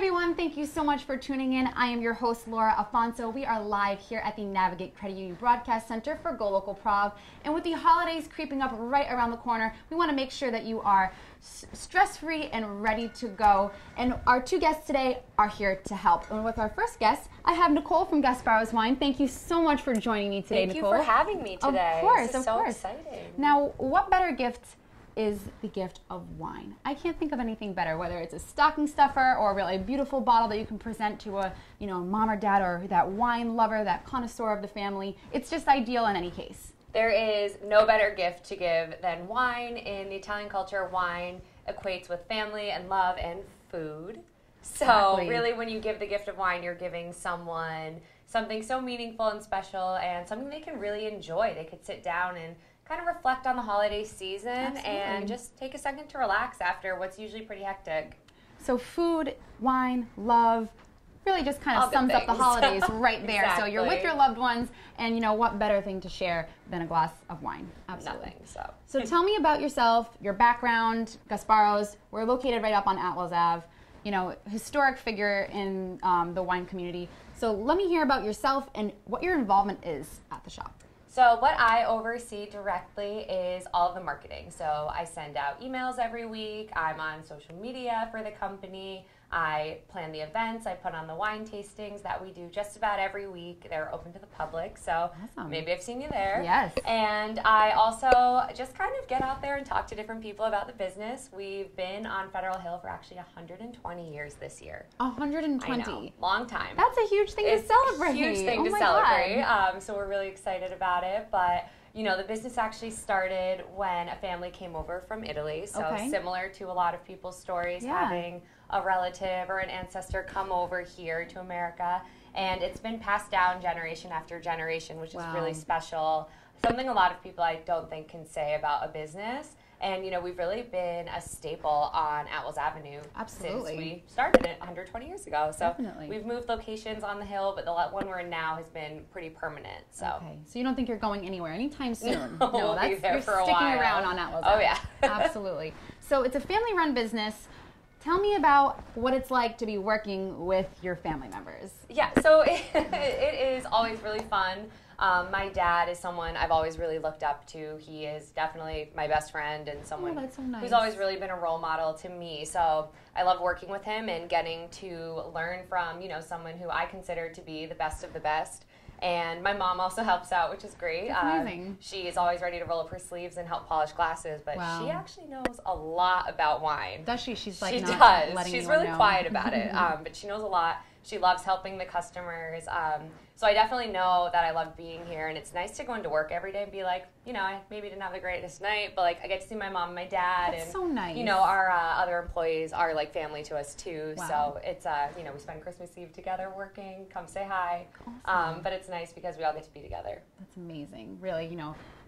everyone, thank you so much for tuning in. I am your host, Laura Afonso. We are live here at the Navigate Credit Union Broadcast Center for GoLocal Prov. And with the holidays creeping up right around the corner, we want to make sure that you are stress-free and ready to go. And our two guests today are here to help. And with our first guest, I have Nicole from Gasparo's Wine. Thank you so much for joining me today, Nicole. Thank you for having me today. Of course, this is so exciting. Now, what better gift is the gift of wine? I can't think of anything better, whether it's a stocking stuffer or a really beautiful bottle that you can present to a, mom or dad or that wine lover, that connoisseur of the family. It's just ideal in any case. There is no better gift to give than wine. In the Italian culture, wine equates with family and love and food. So Exactly. Really, when you give the gift of wine, you're giving someone something so meaningful and special and something they can really enjoy. They could sit down and kind of reflect on the holiday season and just take a second to relax after what's usually pretty hectic. So food, wine, love, really just kind of sums up the holidays right there. Exactly. So you're with your loved ones, and what better thing to share than a glass of wine? Absolutely. Nothing, So tell me about yourself, your background, Gasparo's. We're located right up on Atlas Ave. Historic figure in the wine community. So let me hear about yourself and what your involvement is at the shop. So what I oversee directly is all of the marketing. So I send out emails every week. I'm on social media for the company. I plan the events. I put on the wine tastings that we do just about every week. They're open to the public, so Awesome. Maybe I've seen you there. Yes. And I also just kind of get out there and talk to different people about the business. We've been on Federal Hill for actually 120 years this year. 120. I know, long time. That's a huge thing to celebrate. It's a huge thing to celebrate. So we're really excited about it. But the business actually started when a family came over from Italy. So similar to a lot of people's stories, having a relative or an ancestor come over here to America. And it's been passed down generation after generation, which is really special. Something a lot of people I don't think can say about a business. And, we've really been a staple on Atlas Avenue since we started it 120 years ago. So we've moved locations on the hill, but the one we're in now has been pretty permanent. So So you don't think you're going anywhere anytime soon? No, we'll be there for a while. You're sticking around on Atlas Avenue. Oh, yeah. Absolutely. So it's a family-run business. Tell me about what it's like to be working with your family members. Yeah, so it is always really fun. My dad is someone I've always really looked up to. He is definitely my best friend and someone who's always really been a role model to me. So I love working with him and getting to learn from, someone who I consider to be the best of the best. And my mom also helps out, which is great. That's amazing. She is always ready to roll up her sleeves and help polish glasses, but she actually knows a lot about wine. Does she? She's like, she not does. letting She's anyone really know. quiet about it, but she knows a lot. She loves helping the customers. So I definitely know that I love being here, and it's nice to go into work every day and be like, I maybe didn't have the greatest night, but I get to see my mom and my dad. That's and so nice. Our other employees are like family to us too. Wow. So it's we spend Christmas Eve together working. Come say hi. Awesome. But it's nice because we all get to be together. That's amazing. Really,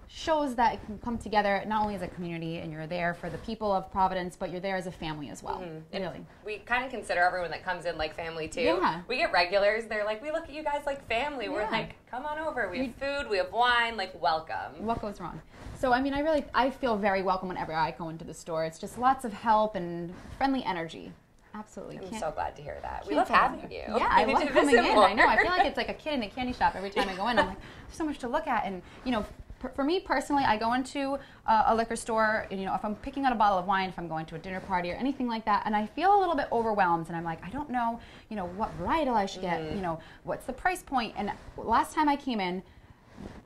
shows that it can come together not only as a community and you're there for the people of Providence, but you're there as a family as well. Really. We kind of consider everyone that comes in like family too. Yeah. We get regulars. They're like, we look at you guys like family. We're like, come on over. We have food. We have wine. Welcome. What goes wrong? So, I feel very welcome whenever I go into the store. It's just lots of help and friendly energy. Absolutely. I'm so glad to hear that. We love having you. Yeah, I love coming in. I know. I feel like it's like a kid in a candy shop every time I go in. I'm like, there's so much to look at. And, for me personally, I go into a liquor store, and, if I'm picking out a bottle of wine, if I'm going to a dinner party or anything like that, and I feel a little bit overwhelmed, and I'm like, I don't know, what varietal I should get, what's the price point. And last time I came in,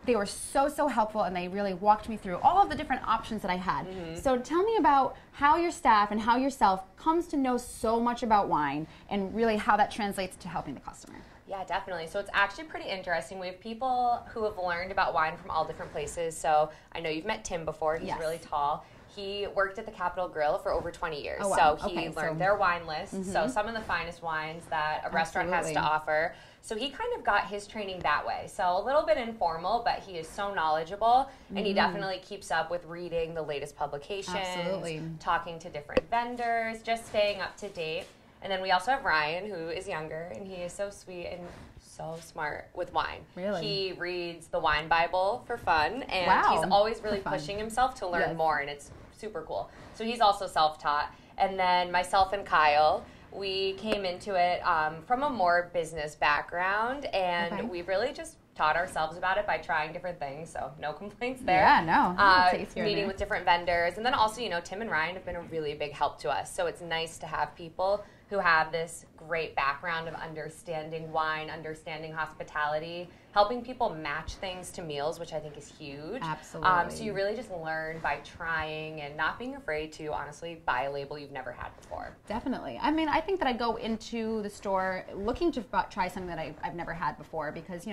they were so helpful, and they really walked me through all of the different options that I had. So tell me about how your staff and how yourself comes to know so much about wine, and really how that translates to helping the customer. Yeah, definitely. So it's actually pretty interesting. We have people who have learned about wine from all different places. So I know you've met Tim before. He's really tall. He worked at the Capitol Grill for over 20 years. Oh, wow. So he learned their wine list. So some of the finest wines that a restaurant has to offer. So he kind of got his training that way. So a little bit informal, but he is so knowledgeable. And he definitely keeps up with reading the latest publications, talking to different vendors, just staying up to date. And then we also have Ryan, who is younger, and he is so sweet and so smart with wine. Really? He reads the Wine Bible for fun, and he's always really pushing himself to learn more, and it's super cool. So he's also self-taught. And then myself and Kyle, we came into it from a more business background, and we really just taught ourselves about it by trying different things, so no complaints there. Yeah, no. Meeting with different vendors, and then also, Tim and Ryan have been a really big help to us, so it's nice to have people who have this great background of understanding wine, understanding hospitality, helping people match things to meals, which I think is huge. Absolutely. So you really just learn by trying and not being afraid to, honestly, buy a label you've never had before. Definitely. I mean, I think that I go into the store looking to try something that I've never had before because,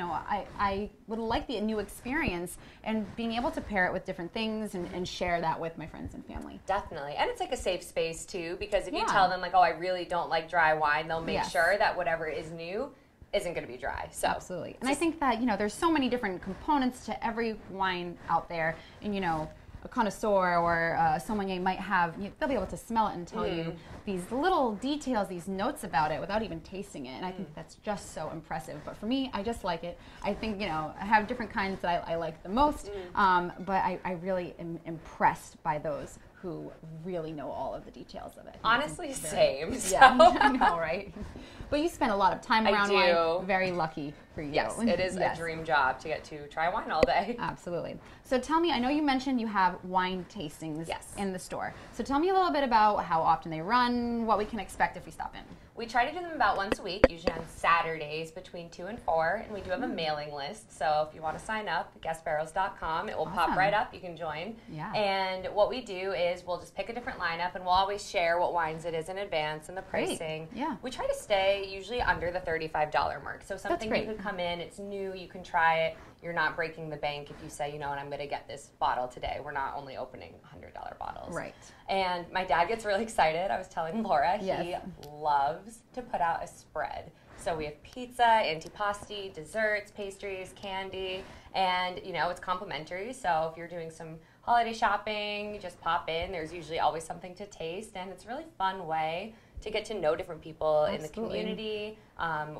I would like the new experience and being able to pair it with different things and share that with my friends and family. Definitely. And it's like a safe space, too, because if you tell them, like, oh, I really don't like dry wine, they'll make sure that whatever is new isn't going to be dry. So absolutely. And I think that, there's so many different components to every wine out there. And, a connoisseur or a sommelier might have, they'll be able to smell it and tell you these little details, these notes about it without even tasting it. And I think that's just so impressive. But for me, I just like it. I think, I have different kinds that I like the most. But I really am impressed by those who really know all of the details of it. Honestly, same. Yeah, I know, right? But you spend a lot of time around wine. Very lucky for you. Yes, it is a dream job to get to try wine all day. Absolutely. So tell me, I know you mentioned you have wine tastings in the store. So tell me a little bit about how often they run, what we can expect if we stop in. We try to do them about once a week, usually on Saturdays between 2 and 4, and we do have a mailing list, so if you want to sign up, guestbarrels.com, it will pop right up, you can join. Yeah. And what we do is we'll just pick a different lineup, and we'll always share what wines it is in advance and the pricing. Great. Yeah. We try to stay usually under the $35 mark, so something you could come in, it's new, you can try it. You're not breaking the bank if you say, and I'm going to get this bottle today. We're not only opening $100 bottles. Right. And my dad gets really excited. I was telling Laura, he loves to put out a spread. So we have pizza, antipasti, desserts, pastries, candy, and, it's complimentary. So if you're doing some holiday shopping, just pop in. There's usually always something to taste, and it's a really fun way to get to know different people in the community.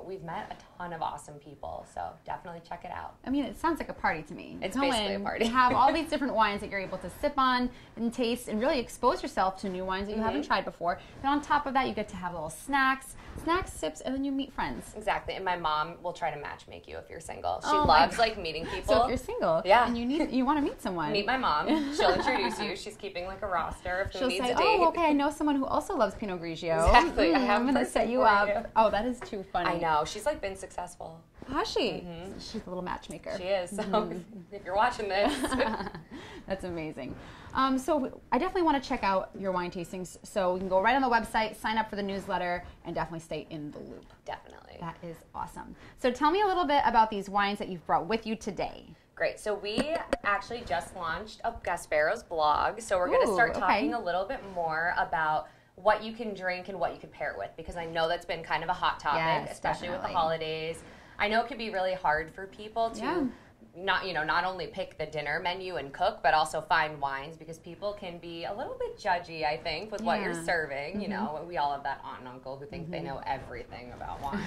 We've met a ton of awesome people, so definitely check it out. I mean, it sounds like a party to me. It's basically a party. You have all these different wines that you're able to sip on and taste and really expose yourself to new wines that you haven't tried before. And on top of that, you get to have little snacks, sips, and then you meet friends. Exactly. And my mom will try to match make you if you're single. She loves meeting people. So if you're single and you want to meet someone. Meet my mom. She'll introduce you. She's keeping a roster of who needs a date. Oh, okay, I know someone who also loves Pinot Grigio. Exactly. I'm going to set you up. Oh, that is too funny. I know. She's been successful. Has she? She's a little matchmaker. She is. So if you're watching this. That's amazing. So I definitely want to check out your wine tastings. So you can go right on the website, sign up for the newsletter, and definitely stay in the loop. Definitely. That is awesome. So tell me a little bit about these wines that you've brought with you today. Great. So we actually just launched a Guest Barrels blog. So we're going to start talking a little bit more about what you can drink and what you can pair it with, because I know that's been kind of a hot topic, especially with the holidays. I know it can be really hard for people to not only pick the dinner menu and cook, but also find wines, because people can be a little bit judgy, I think, with what you're serving. We all have that aunt and uncle who think they know everything about wine.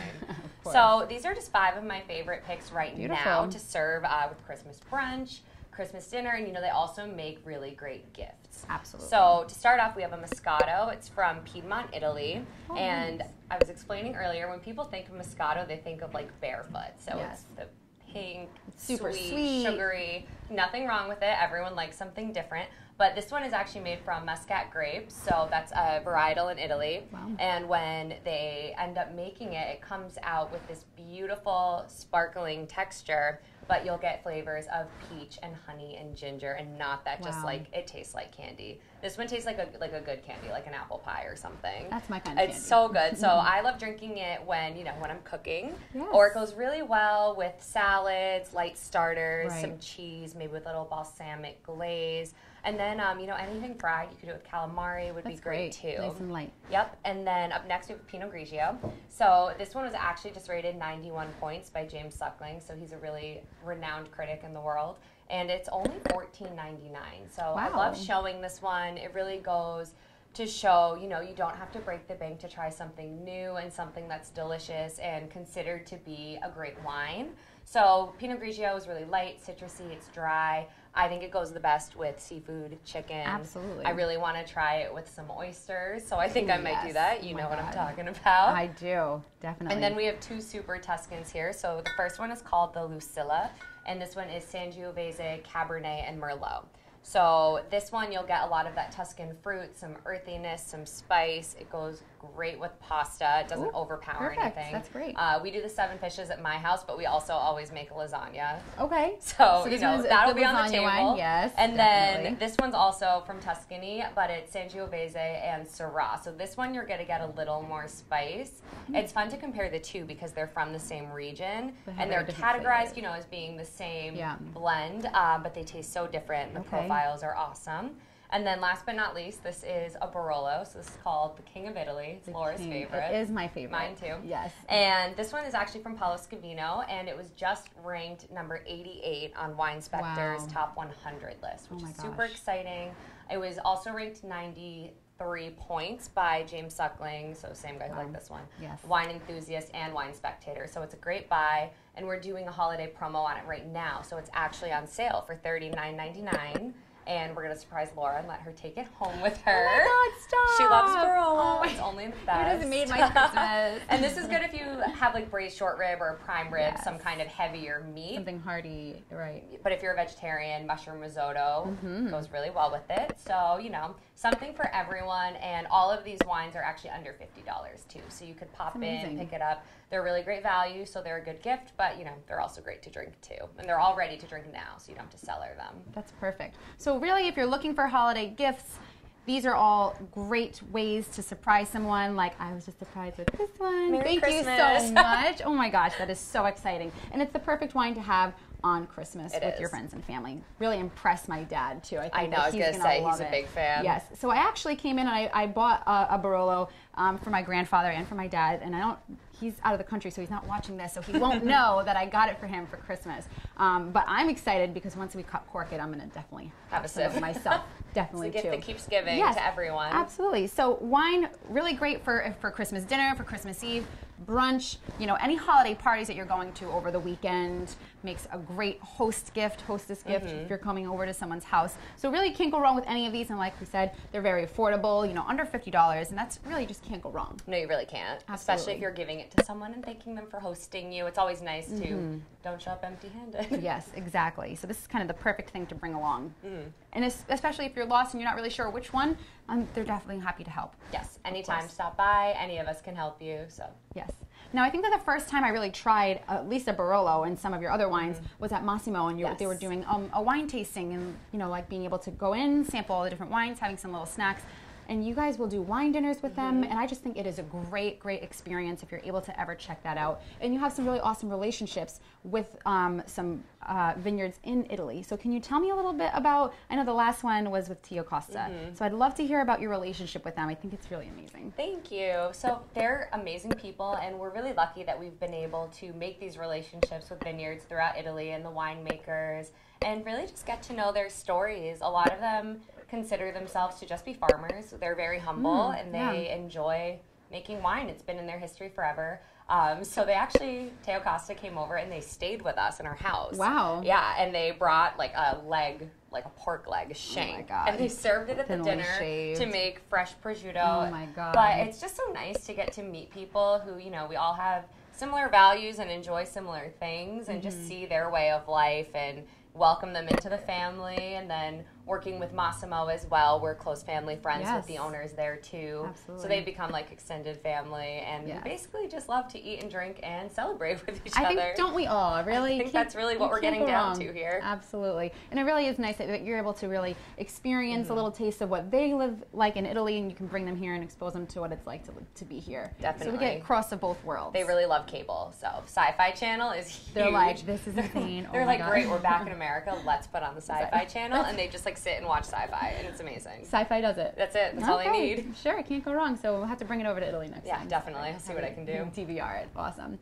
So these are just 5 of my favorite picks now to serve with Christmas brunch, Christmas dinner, and they also make really great gifts. Absolutely. So to start off, we have a Moscato. It's from Piedmont, Italy. And I was explaining earlier, when people think of Moscato, they think of barefoot. So it's the pink, super sweet, sugary. Nothing wrong with it. Everyone likes something different. But this one is actually made from Muscat grapes, so that's a varietal in Italy. Wow. And when they end up making it, it comes out with this beautiful, sparkling texture, but you'll get flavors of peach and honey and ginger, and not that just it tastes like candy. This one tastes like a good candy, like an apple pie or something. That's my kind of candy. It's so good. So I love drinking it when I'm cooking, or it goes really well with salads, light starters, some cheese, maybe with a little balsamic glaze. And then, anything fried, you could do it with calamari, would be great too. Nice and light. Yep. And then up next we have Pinot Grigio. So this one was actually just rated 91 points by James Suckling. So he's a really renowned critic in the world. And it's only $14.99. So I love showing this one. It really goes to show, you don't have to break the bank to try something new and something that's delicious and considered to be a great wine. So Pinot Grigio is really light, citrusy, it's dry, I think it goes the best with seafood, chicken. Absolutely. I really want to try it with some oysters, so I think I might do that. You know what I'm talking about. I do, definitely. And then we have 2 super Tuscans here. So the first one is called the Lucilla, and this one is Sangiovese, Cabernet, and Merlot. So this one, you'll get a lot of that Tuscan fruit, some earthiness, some spice. It goes great with pasta. It doesn't overpower anything. That's great. We do the 7 fishes at my house, but we also always make a lasagna. Okay. So you know, that'll be on the table. Wine, yes, and definitely. Then this one's also from Tuscany, but it's Sangiovese and Syrah. So this one, you're going to get a little more spice. It's fun to compare the two because they're from the same region, and they're categorized, you know, as being the same blend, but they taste so different. The profiles are awesome. And then last but not least, this is a Barolo. So this is called the King of Italy. It's Laura's favorite. It is my favorite. Mine too. Yes. And this one is actually from Paolo Scavino, and it was just ranked number 88 on Wine Spector's top 100 list, which is super exciting. It was also ranked 93 points by James Suckling, so same guy who liked this one. Yes. Wine Enthusiast and Wine Spectator. So it's a great buy, and we're doing a holiday promo on it right now. So it's actually on sale for $39.99. And we're going to surprise Laura and let her take it home with her. Oh my God, stop! She loves Barolo. It's only the best. It has made my Christmas. And this is good if you have like braised short rib or prime rib, some kind of heavier meat. Something hearty, right. But if you're a vegetarian, mushroom risotto goes really well with it. So, you know, something for everyone. And all of these wines are actually under $50 too. So you could pop in, pick it up. They're really great value, so they're a good gift, but you know, they're also great to drink too. And they're all ready to drink now, so you don't have to cellar them. That's perfect. So really, if you're looking for holiday gifts, these are all great ways to surprise someone. Like I was just surprised with this one. Merry Christmas. You so much. Oh my gosh, that is so exciting. And it's the perfect wine to have on Christmas with your friends and family. Really impress my dad too. I think I was going to say he's a big fan. Yes. So I actually came in and I bought a Barolo for my grandfather and for my dad, and he's out of the country, so he's not watching this, so he won't know that I got it for him for Christmas. But I'm excited because once we cork it, I'm going to definitely have some of myself. Definitely, it's a gift that keeps giving to everyone. Absolutely. So wine, really great for Christmas dinner, for Christmas Eve, brunch, you know, any holiday parties that you're going to over the weekend. Makes a great hostess gift if you're coming over to someone's house. So really can't go wrong with any of these, and like we said, they're very affordable, you know, under $50, and that's really just can't go wrong. No, you really can't. Absolutely. Especially if you're giving it to someone and thanking them for hosting you. It's always nice to don't show up empty-handed. Yes, exactly. So this is kind of the perfect thing to bring along. And especially if you're lost and you're not really sure which one, they're definitely happy to help. Yes, anytime stop by, any of us can help you. So yes. Now, I think that the first time I really tried at least a Barolo and some of your other wines was at Massimo, and they were doing a wine tasting, and you know, like being able to go in, sample all the different wines, having some little snacks. And you guys will do wine dinners with them, and I just think it is a great, great experience if you're able to ever check that out. And you have some really awesome relationships with some vineyards in Italy. So can you tell me a little bit about, I know the last one was with Tio Costa, so I'd love to hear about your relationship with them. I think it's really amazing. Thank you. So they're amazing people, and we're really lucky that we've been able to make these relationships with vineyards throughout Italy and the winemakers, and really just get to know their stories. A lot of them consider themselves to just be farmers. They're very humble, and they enjoy making wine. It's been in their history forever. So they actually, Teo Costa came over and they stayed with us in our house. Wow. Yeah, and they brought like a leg, like a pork leg, a shank. Oh my God. And they served it at the dinner to make fresh prosciutto. Oh my God. But it's just so nice to get to meet people who, you know, we all have similar values and enjoy similar things, and just see their way of life and welcome them into the family. And then working with Massimo as well, we're close family friends with the owners there too. Absolutely. So they've become like extended family, and we basically just love to eat and drink and celebrate with each other. I think, don't we all? Really? I think that's really what we're getting down to here. Absolutely. And it really is nice that you're able to really experience a little taste of what they live like in Italy, and you can bring them here and expose them to what it's like to be here. Definitely. So we get across of both worlds. They really love cable. So Sci-Fi Channel is huge. They're like, this is insane. They're like, great, we're back in America. Let's put on the Sci-Fi Channel. And they just like sit and watch Sci-Fi, and it's amazing. Sci-Fi does it. That's it. That's all they need. Sure, I can't go wrong. So we'll have to bring it over to Italy next time. Yeah, definitely. I'll see what I can do. DVR it. Awesome.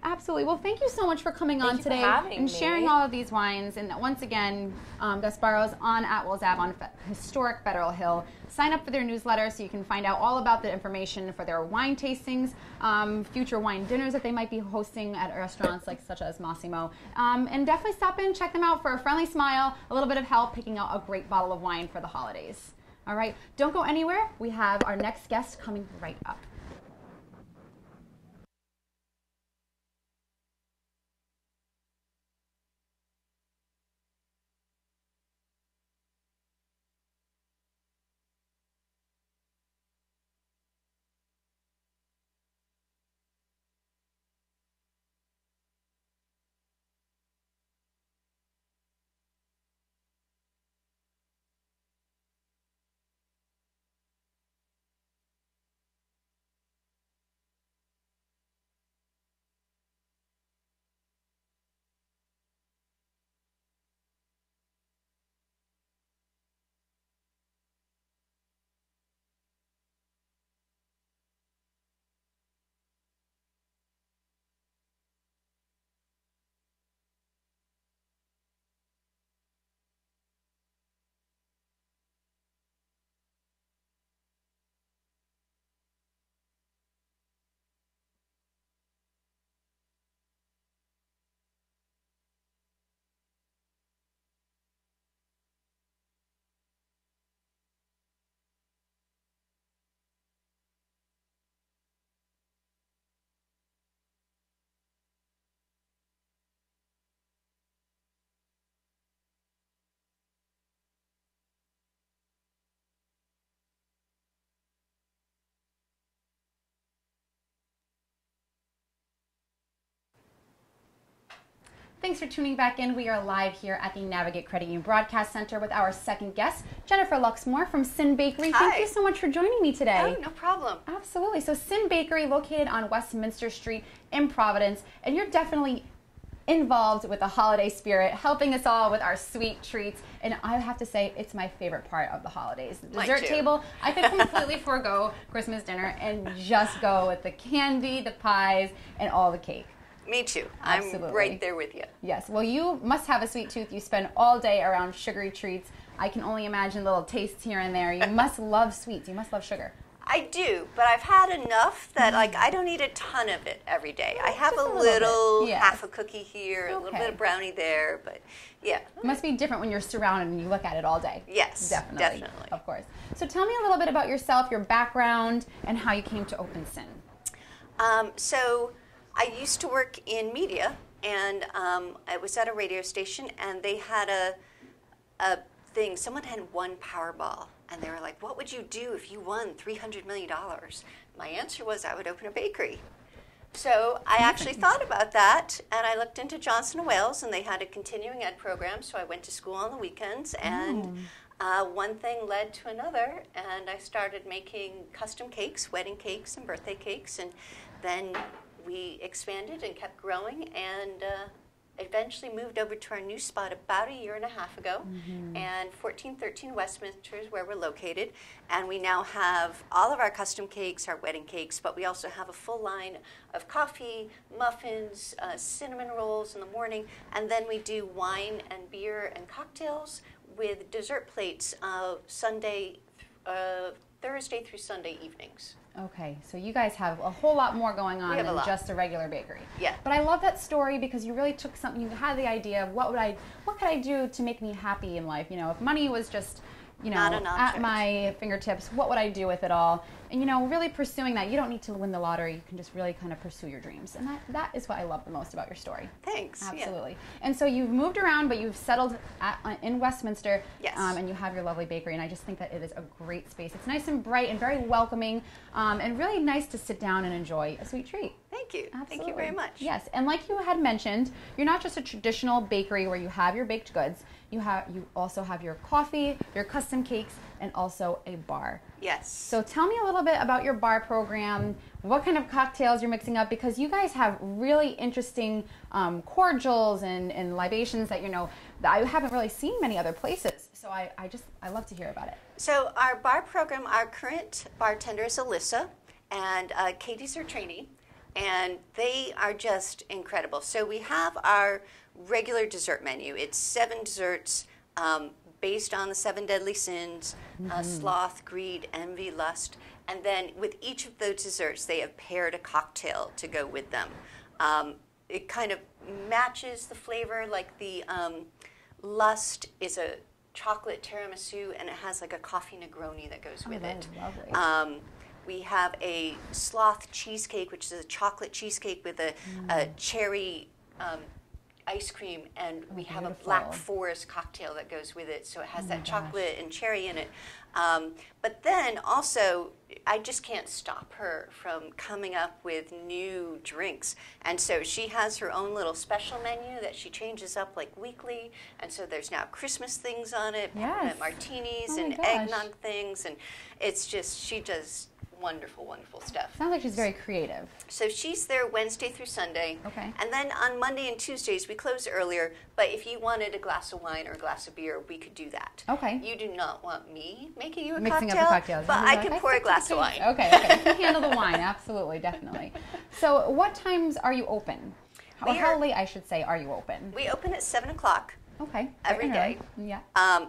Absolutely. Well, thank you so much for coming on today and sharing all of these wines. And once again, Gasparo's on Atwell's Ave on historic Federal Hill. Sign up for their newsletter so you can find out all about the information for their wine tastings, future wine dinners that they might be hosting at restaurants such as Massimo. And definitely stop in, check them out for a friendly smile, a little bit of help picking out a great bottle of wine for the holidays. All right, don't go anywhere. We have our next guest coming right up. Thanks for tuning back in. We are live here at the Navigate Credit Union Broadcast Center with our second guest, Jennifer Luxmore from Sin Bakery. Hi. Thank you so much for joining me today. Oh, no problem. Absolutely. So Sin Bakery, located on Westminster Street in Providence, and you're definitely involved with the holiday spirit, helping us all with our sweet treats. And I have to say, it's my favorite part of the holidays. The dessert table, I could completely forego Christmas dinner and just go with the candy, the pies, and all the cake. Me too. Absolutely. I'm right there with you. Yes. Well, you must have a sweet tooth. You spend all day around sugary treats. I can only imagine little tastes here and there. You must love sweets. You must love sugar. I do, but I've had enough that I don't eat a ton of it every day. I have a little, half a cookie here, a little bit of brownie there, but yeah. It must be different when you're surrounded and you look at it all day. Yes, definitely. Of course. So tell me a little bit about yourself, your background, and how you came to open Sin. So I used to work in media, and I was at a radio station, and they had a thing. Someone had won Powerball. And they were like, what would you do if you won $300 million? My answer was I would open a bakery. So I actually thought about that, and I looked into Johnson & Wales, and they had a continuing ed program, so I went to school on the weekends, and one thing led to another, and I started making custom cakes, wedding cakes and birthday cakes, and then we expanded and kept growing, and eventually moved over to our new spot about a year and a half ago, and 1413 Westminster is where we're located, and we now have all of our custom cakes, our wedding cakes, but we also have a full line of coffee, muffins, cinnamon rolls in the morning, and then we do wine and beer and cocktails with dessert plates Thursday through Sunday evenings. Okay, so you guys have a whole lot more going on than just a regular bakery. Yeah. But I love that story because you really took something, you had the idea of what could I do to make me happy in life? You know, if money was just, at my fingertips, what would I do with it all? And, really pursuing that. You don't need to win the lottery. You can just really kind of pursue your dreams. And that is what I love the most about your story. Thanks. Absolutely. Yeah. And so you've moved around, but you've settled in Westminster. Yes. And you have your lovely bakery. And I just think that it is a great space. It's nice and bright and very welcoming, and really nice to sit down and enjoy a sweet treat. Thank you. Absolutely. Thank you very much. Yes. And like you had mentioned, you're not just a traditional bakery where you have your baked goods. You also have your coffee, your custom cakes, and also a bar. Yes. So tell me a little bit about your bar program, what kind of cocktails you're mixing up, because you guys have really interesting cordials and libations that, that I haven't really seen many other places. So I love to hear about it. So our bar program, our current bartender is Alyssa, and Katie's her trainee. and they are just incredible. So we have our regular dessert menu. It's 7 desserts based on the 7 deadly sins, sloth, greed, envy, lust. And then with each of those desserts, they have paired a cocktail to go with them. It kind of matches the flavor, like the lust is a chocolate tiramisu, and it has like a coffee Negroni that goes with it. Lovely. We have a sloth cheesecake, which is a chocolate cheesecake with a cherry ice cream, and we have a black forest cocktail that goes with it, so it has that chocolate and cherry in it. But then also, I just can't stop her from coming up with new drinks. And so she has her own little special menu that she changes up like weekly. And so there's now Christmas things on it, peppermint martinis and eggnog things. And it's just, she does wonderful, wonderful stuff. Sounds like she's very creative. So she's there Wednesday through Sunday. Okay. And then on Monday and Tuesdays, we close earlier. But if you wanted a glass of wine or a glass of beer, we could do that. Okay. You do not want me making you a Mixing cocktail, up the cocktails. but I can pour a glass of wine. Okay, okay. You can handle the wine, absolutely, definitely. So what times are you open? Or how late, I should say, are you open? We open at 7 o'clock. Okay. Every day. Yeah.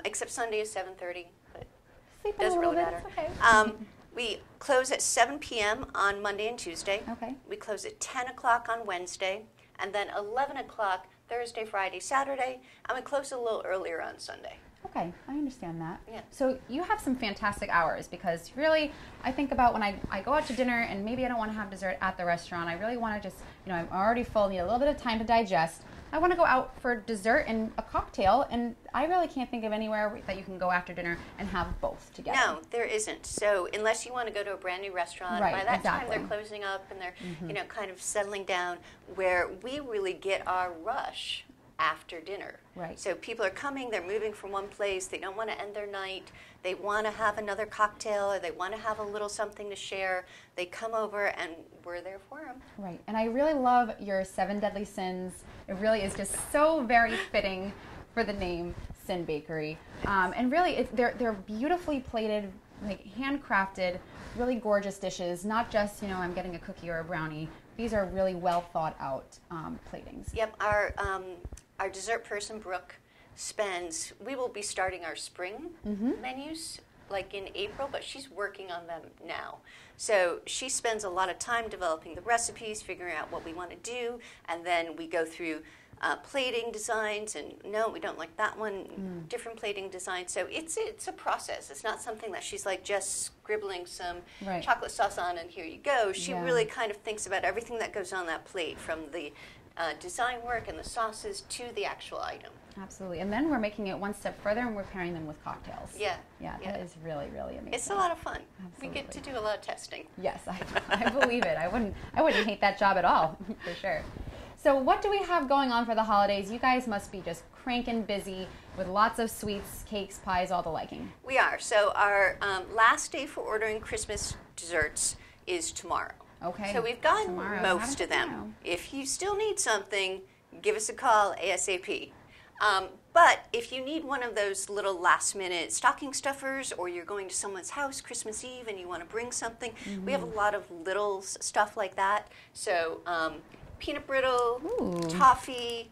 Except Sunday is 7:30, but Sleep it doesn't really matter. It's okay. We close at 7 p.m. on Monday and Tuesday. Okay. We close at 10 o'clock on Wednesday, and then 11 o'clock Thursday, Friday, Saturday, and we close a little earlier on Sunday. Okay, I understand that. Yeah. So you have some fantastic hours, because really, I think about when I go out to dinner and maybe I don't want to have dessert at the restaurant. I really want to just, I'm already full, need a little bit of time to digest. I want to go out for dessert and a cocktail, and I really can't think of anywhere that you can go after dinner and have both together. No, there isn't. So unless you want to go to a brand new restaurant, by that time they're closing up and they're kind of settling down, where we really get our rush after dinner. Right. So people are coming, they're moving from one place, they don't want to end their night, they want to have another cocktail, or they want to have a little something to share. They come over and we're there for them. Right. And I really love your 7 deadly sins. It really is just so very fitting for the name Sin Bakery. And really, they're beautifully plated, like handcrafted, really gorgeous dishes. Not just, I'm getting a cookie or a brownie. These are really well thought out platings. Yep. Our dessert person, Brooke, we will be starting our spring menus like in April, but she's working on them now. So she spends a lot of time developing the recipes, figuring out what we want to do, and then we go through plating designs, and no, we don't like that one, different plating designs. So it's a process. It's not something that she's like just scribbling some chocolate sauce on and here you go. She really kind of thinks about everything that goes on that plate, from the design work and the sauces to the actual item. Absolutely. And then we're making it one step further, and we're pairing them with cocktails. Yeah. That is really, really amazing. It's a lot of fun. Absolutely. We get to do a lot of testing. Yes, I believe it. I wouldn't hate that job at all, for sure. So what do we have going on for the holidays? You guys must be just cranking busy with lots of sweets, cakes, pies, all the liking. We are. So our last day for ordering Christmas desserts is tomorrow. Okay. So we've gotten most of them. If you still need something, give us a call ASAP. But if you need one of those little last-minute stocking stuffers, or you're going to someone's house Christmas Eve and you want to bring something, we have a lot of little stuff like that. So peanut brittle, toffee,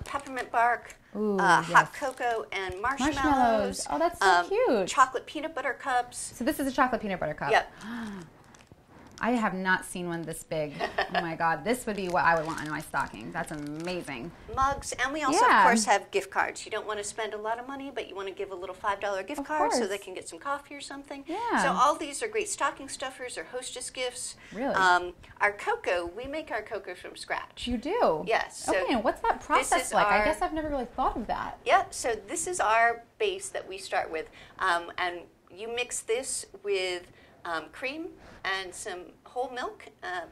peppermint bark, hot cocoa, and marshmallows. Oh, that's so cute. Chocolate peanut butter cups. So this is a chocolate peanut butter cup. Yep. I have not seen one this big. Oh my God, this would be what I would want in my stocking. That's amazing. Mugs, and we also, of course, have gift cards. You don't want to spend a lot of money, but you want to give a little $5 gift card so they can get some coffee or something. Yeah. So all these are great stocking stuffers or hostess gifts. Really? Our cocoa, we make our cocoa from scratch. You do? Yes. So okay, and what's that process like? I guess I've never really thought of that. Yeah, so this is our base that we start with. And you mix this with cream and some whole milk,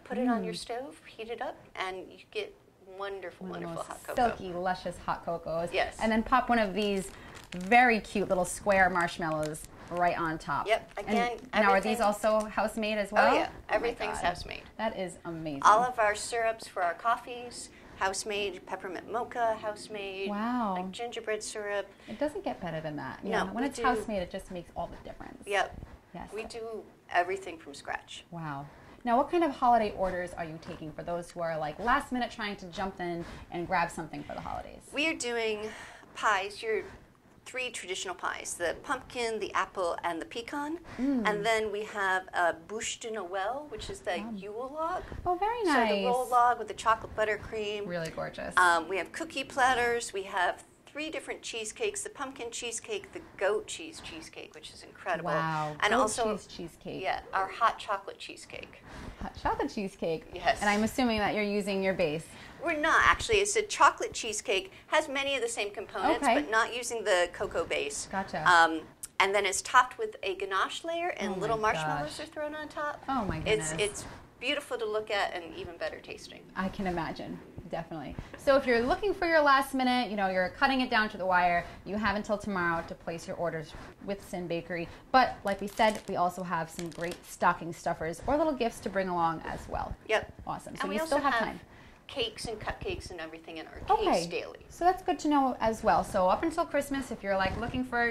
put it on your stove, heat it up, and you get wonderful hot cocoa. Silky, luscious hot cocos. Yes. And then pop one of these very cute little square marshmallows right on top. Yep. Again, and now are these also house-made as well? Oh yeah, everything's house-made. That is amazing. All of our syrups for our coffees, house-made. Peppermint mocha, house-made. Wow. Like gingerbread syrup. It doesn't get better than that. No, when it's house-made, it just makes all the difference. Yep. Yes. We do everything from scratch. Wow. Now, what kind of holiday orders are you taking for those who are like last minute trying to jump in and grab something for the holidays? We are doing pies. Your 3 traditional pies, the pumpkin, the apple, and the pecan. And then we have a bûche de Noël, which is the Yule log. Oh, very nice. So the roll log with the chocolate buttercream. Really gorgeous. We have cookie platters. We have 3 different cheesecakes, the pumpkin cheesecake, the goat cheese cheesecake, which is incredible. Wow, and goat also cheese cheesecake. Yeah, our hot chocolate cheesecake. Hot chocolate cheesecake. Yes. And I'm assuming that you're using your base. We're not, actually. It's a chocolate cheesecake, has many of the same components, but not using the cocoa base. Gotcha. And then it's topped with a ganache layer, and little marshmallows gosh. are thrown on top. Oh my goodness. It's beautiful to look at and even better tasting. I can imagine, definitely. So if you're looking for your last minute, you're cutting it down to the wire, you have until tomorrow to place your orders with Sin Bakery. But like we said, we also have some great stocking stuffers or little gifts to bring along as well. Yep. Awesome. So and we we still also have time. Cakes and cupcakes and everything in our case daily. So that's good to know as well. So up until Christmas, if you're like looking for,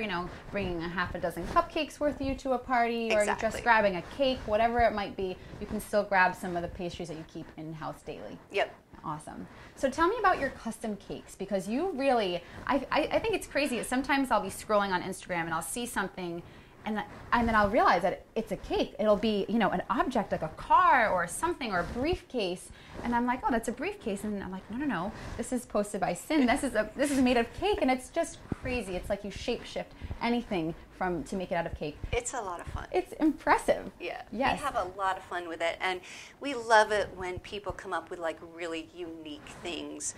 bringing a half a dozen cupcakes with you to a party, or you're just grabbing a cake, whatever it might be, you can still grab some of the pastries that you keep in-house daily. Yep. Awesome. So tell me about your custom cakes, because you really, I think it's crazy. Sometimes I'll be scrolling on Instagram and I'll see something and then I'll realize that it's a cake. It'll be, an object like a car or something or a briefcase. And I'm like, oh, that's a briefcase. And I'm like, no. This is posted by Sin. This is made of cake, and it's just crazy. It's like you shape-shift anything to make it out of cake. It's a lot of fun. It's impressive. Yeah. Yes. We have a lot of fun with it, and we love it when people come up with like really unique things.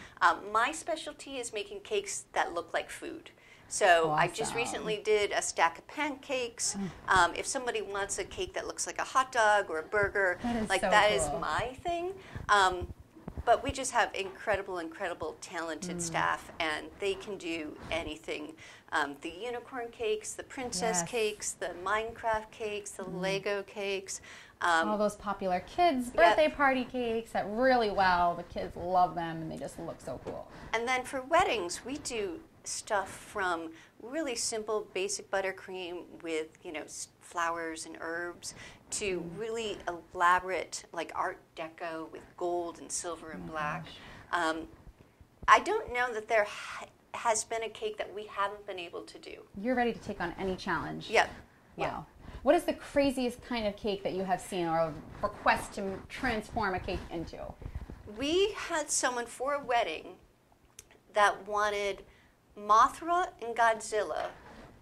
My specialty is making cakes that look like food. So I just recently did a stack of pancakes. If somebody wants a cake that looks like a hot dog or a burger, that is my thing. But we just have incredible talented staff, and they can do anything. The unicorn cakes, the princess cakes, the Minecraft cakes, the Lego cakes. All those popular kids' birthday party cakes that really the kids love them, and they just look so cool. And then for weddings, we do stuff from really simple basic buttercream with flowers and herbs to really elaborate like Art Deco with gold and silver and black. I don't know that there has been a cake that we haven't been able to do. You're ready to take on any challenge. Yep. Wow. Yep. What is the craziest kind of cake that you have seen or request to transform a cake into? We had someone for a wedding that wanted Mothra and Godzilla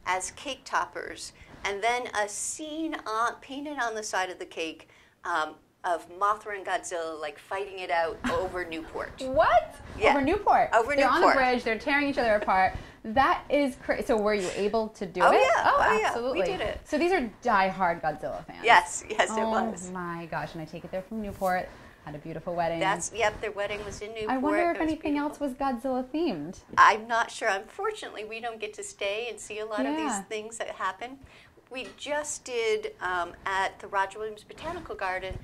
as cake toppers, and then a scene painted on the side of the cake of Mothra and Godzilla like fighting it out over Newport. What? Yeah. Over Newport? They're on the bridge, they're tearing each other apart. That is crazy. So were you able to do it? Yeah. Oh, absolutely. Yeah. We did it. So these are die-hard Godzilla fans. Yes, it was. Oh my gosh, and I take it they're from Newport. Had a beautiful wedding. Their wedding was in Newport. I wonder if anything else was Godzilla themed. I'm not sure. Unfortunately, we don't get to stay and see a lot of these things that happen. We just did at the Roger Williams Botanical Garden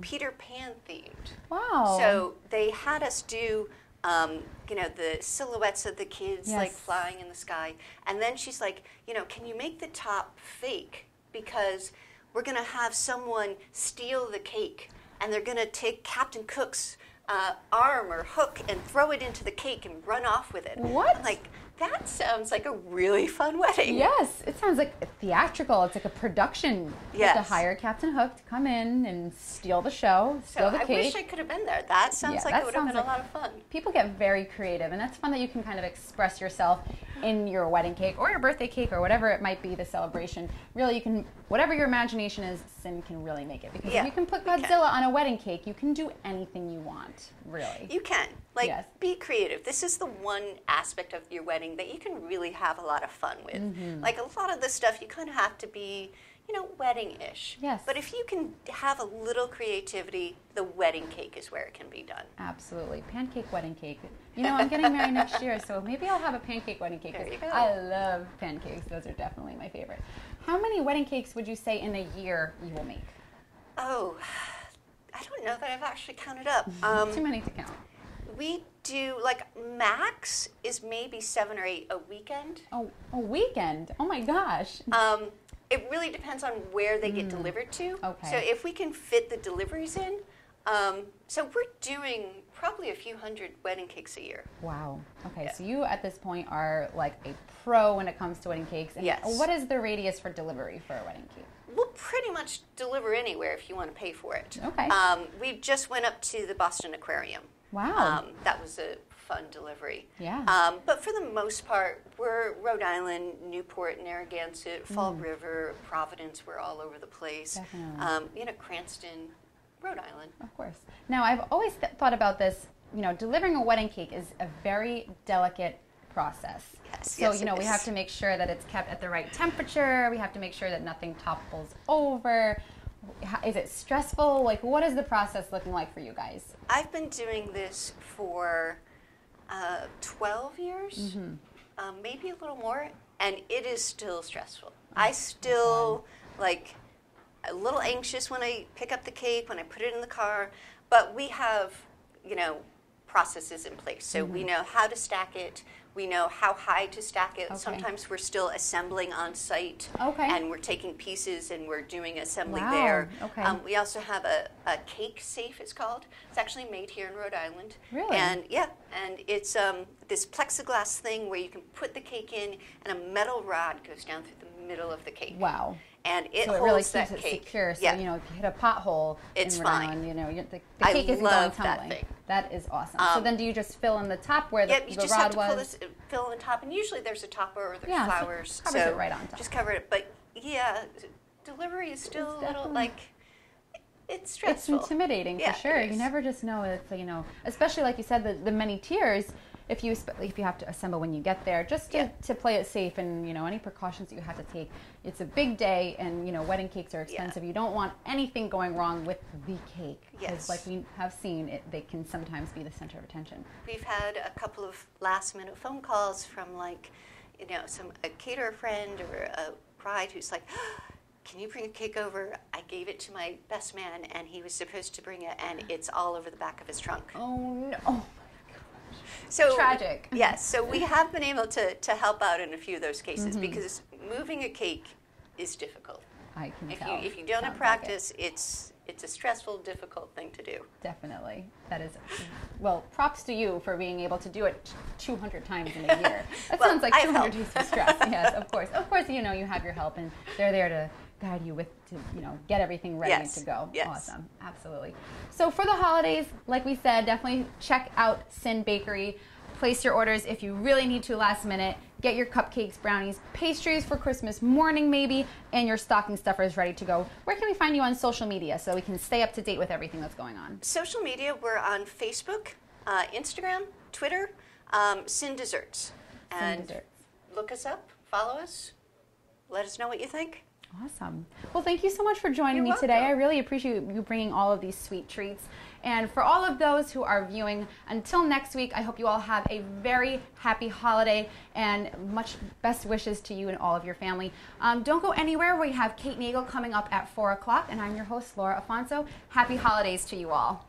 Peter Pan themed. Wow. So they had us do the silhouettes of the kids like flying in the sky. And then she's like, can you make the top fake? Because we're going to have someone steal the cake. And they're going to take Captain Cook's arm or hook and throw it into the cake and run off with it. What? I'm like, that sounds like a really fun wedding. Yes, it sounds like theatrical. It's like a production. You have to hire Captain Hook to come in and steal the show, steal the cake. I wish I could have been there. That sounds like it would have been a lot of fun. People get very creative, and that's fun that you can kind of express yourself in your wedding cake or your birthday cake or whatever it might be, the celebration. Really, you can, whatever your imagination is, Sin can really make it. Because if you can put Godzilla on a wedding cake, you can do anything you want, really. You can. Be creative. This is the one aspect of your wedding that you can really have a lot of fun with. Like a lot of the stuff, you kind of have to be, wedding-ish. Yes. But if you can have a little creativity, the wedding cake is where it can be done. Absolutely. Pancake wedding cake. I'm getting married next year, so maybe I'll have a pancake wedding cake. There you go. I love pancakes. Those are definitely my favorite. How many wedding cakes would you say in a year you will make? Oh, I don't know that I've actually counted up. Too many to count. We do, max is maybe 7 or 8 a weekend. Oh, a weekend? Oh my gosh. It really depends on where they get delivered to. Okay. So if we can fit the deliveries in, so we're doing probably a few hundred wedding cakes a year. Wow. Okay, Yeah. so you at this point are like a pro when it comes to wedding cakes. And Yes. what is the radius for delivery for a wedding cake? We'll pretty much deliver anywhere if you want to pay for it. Okay. We just went up to the Boston Aquarium. Wow. That was a fun delivery. Yeah. But for the most part, we're Rhode Island, Newport, Narragansett, Fall River, Providence. We're all over the place. Definitely. Cranston, Rhode Island. Of course. Now, I've always thought about this, delivering a wedding cake is a very delicate process. Yes, So, yes, it we is. have to make sure that it's kept at the right temperature. We have to make sure that nothing topples over. Is it stressful? Like, what is the process looking like for you guys? I've been doing this for 12 years, maybe a little more, and it is still stressful. I still, a little anxious when I pick up the cake, when I put it in the car, but we have, processes in place. So we know how to stack it. We know how high to stack it. Okay. Sometimes we're still assembling on site, Okay. and we're taking pieces and we're doing assembly Wow. there. Okay. We also have a cake safe, it's called. It's actually made here in Rhode Island. Really? And it's this plexiglass thing where you can put the cake in, and a metal rod goes down through the middle of the cake. Wow. And it So holds it really that keeps it cake. secure. So, Yeah. if you hit a pothole It's in Rhode fine. Island, the I cake isn't going love that tumbling. thing. That is awesome. So then do you just fill in the top where the, Yep, you the just have rod to was? fill in the top, and usually there's a topper or there's Yeah, so it flowers. covers it right on top. Just cover it. But yeah, delivery is still It's a little definitely- it's It's stressful. intimidating Yeah, for sure. it You is. never just know. It's especially like you said, the many tiers. If you have to assemble when you get there, just to play it safe and any precautions that you have to take. It's a big day, and wedding cakes are expensive. You don't want anything going wrong with the cake. Yes. Like we have seen, they can sometimes be the center of attention. We've had a couple of last-minute phone calls from a caterer friend or a bride who's like, can you bring a cake over? I gave it to my best man, and he was supposed to bring it, and it's all over the back of his trunk. Oh no. So Tragic. Yes, so we have been able to help out in a few of those cases because moving a cake is difficult. I can tell. If you don't have Sounds like it. practice, it's a stressful, difficult thing to do. Definitely. That is, well, props to you for being able to do it 200 times in a year. That Well, sounds like I have 200 help. days of stress. Yes, of course. Of course, you have your help, and they're there to guide you to get everything ready Yes, to go. yes. Awesome. Absolutely. So for the holidays, like we said, definitely check out Sin Bakery. Place your orders if you really need to last minute. Get your cupcakes, brownies, pastries for Christmas morning maybe, and your stocking stuffers ready to go. Where can we find you on social media so we can stay up to date with everything that's going on? Social media, we're on Facebook, Instagram, Twitter, Sin Desserts. And Desserts. look us up, follow us, let us know what you think. Awesome. Well, thank you so much for joining You're me today. welcome. I really appreciate you bringing all of these sweet treats. And for all of those who are viewing, until next week, I hope you all have a very happy holiday and much best wishes to you and all of your family. Don't go anywhere. We have Kate Nagel coming up at 4 o'clock, and I'm your host, Laura Afonso. Happy holidays to you all.